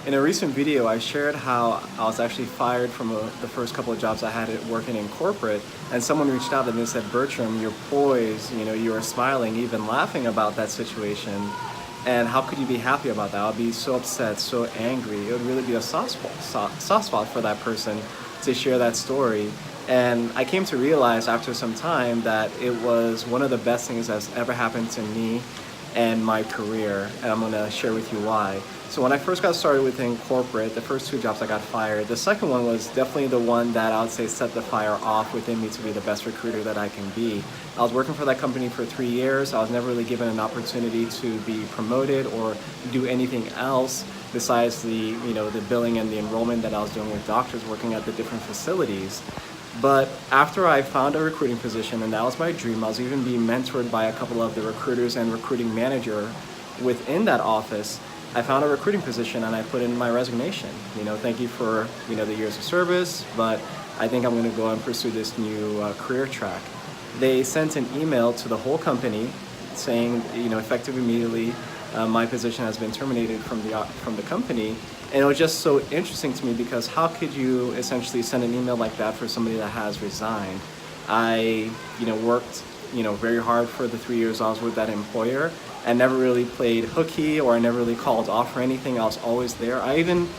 In a recent video, I shared how I was actually fired from the first couple of jobs I had working in corporate, and someone reached out and they said, Bertram, you're poised, you were smiling, even laughing about that situation, and how could you be happy about that? I'd be so upset, so angry. It would really be a soft spot for that person to share that story. And I came to realize after some time that it was one of the best things that's ever happened to me and my career, and I'm gonna share with you why. So when I first got started within corporate, the first two jobs I got fired. The second one was definitely the one that I would say set the fire off within me to be the best recruiter that I can be. I was working for that company for 3 years. I was never really given an opportunity to be promoted or do anything else besides the billing and the enrollment that I was doing with doctors working at the different facilities. But after I found a recruiting position, and that was my dream, I was even being mentored by a couple of the recruiters and recruiting manager within that office. I found a recruiting position and I put in my resignation. Thank you for the years of service, but I think I'm going to go and pursue this new career track. They sent an email to the whole company saying, effective immediately, my position has been terminated from the company. And it was just so interesting to me because how could you essentially send an email like that for somebody that has resigned? I worked very hard for the 3 years I was with that employer and never really played hooky, or I never really called off or anything. I was always there. I even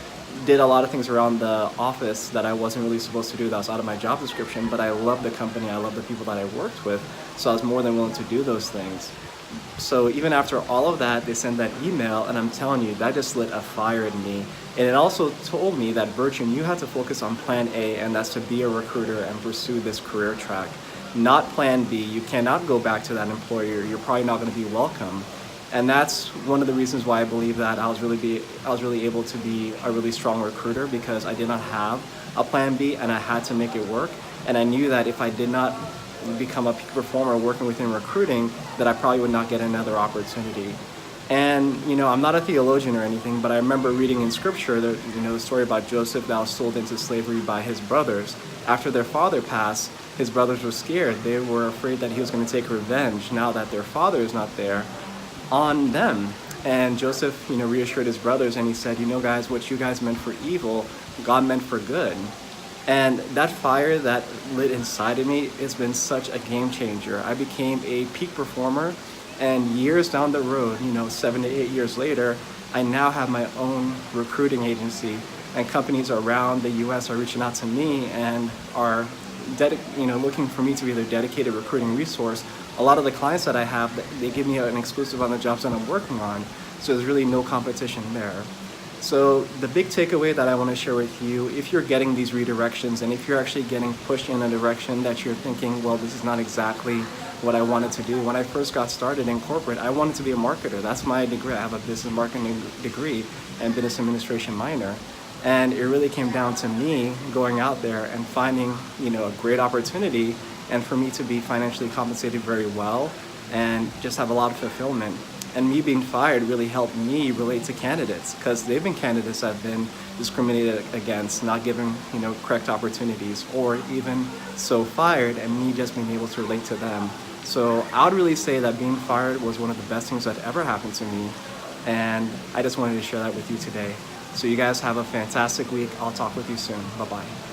did a lot of things around the office that I wasn't really supposed to do, that was out of my job description, but I love the company, I love the people that I worked with, so I was more than willing to do those things. So even after all of that, they sent that email, and I'm telling you, that just lit a fire in me. And it also told me that, Bertram, you have to focus on plan A, and that's to be a recruiter and pursue this career track. Not plan B. You cannot go back to that employer. You're probably not going to be welcome. And that's one of the reasons why I believe that I was really able to be a really strong recruiter, because I did not have a plan B and I had to make it work. And I knew that if I did not become a peak performer working within recruiting, that I probably would not get another opportunity. And I'm not a theologian or anything, but I remember reading in scripture that the story about Joseph that was sold into slavery by his brothers. After their father passed, his brothers were scared. They were afraid that he was going to take revenge now that their father is not there on them. And Joseph reassured his brothers, and he said, guys, what you guys meant for evil, God meant for good. And that fire that lit inside of me has been such a game changer. I became a peak performer, and years down the road, 7 to 8 years later, I now have my own recruiting agency, and companies around the US are reaching out to me and are looking for me to be their dedicated recruiting resource. A lot of the clients that I have, they give me an exclusive on the jobs that I'm working on, so there's really no competition there. So the big takeaway that I want to share with you, if you're getting these redirections and if you're actually getting pushed in a direction that you're thinking, well, this is not exactly what I wanted to do. When I first got started in corporate, I wanted to be a marketer. That's my degree. I have a business marketing degree and business administration minor. And it really came down to me going out there and finding, a great opportunity, and for me to be financially compensated very well and just have a lot of fulfillment. And me being fired really helped me relate to candidates, because they've been candidates that have been discriminated against, not given correct opportunities, or even so fired, and me just being able to relate to them. So I would really say that being fired was one of the best things that ever happened to me, and I just wanted to share that with you today. So you guys have a fantastic week. I'll talk with you soon. Bye-bye.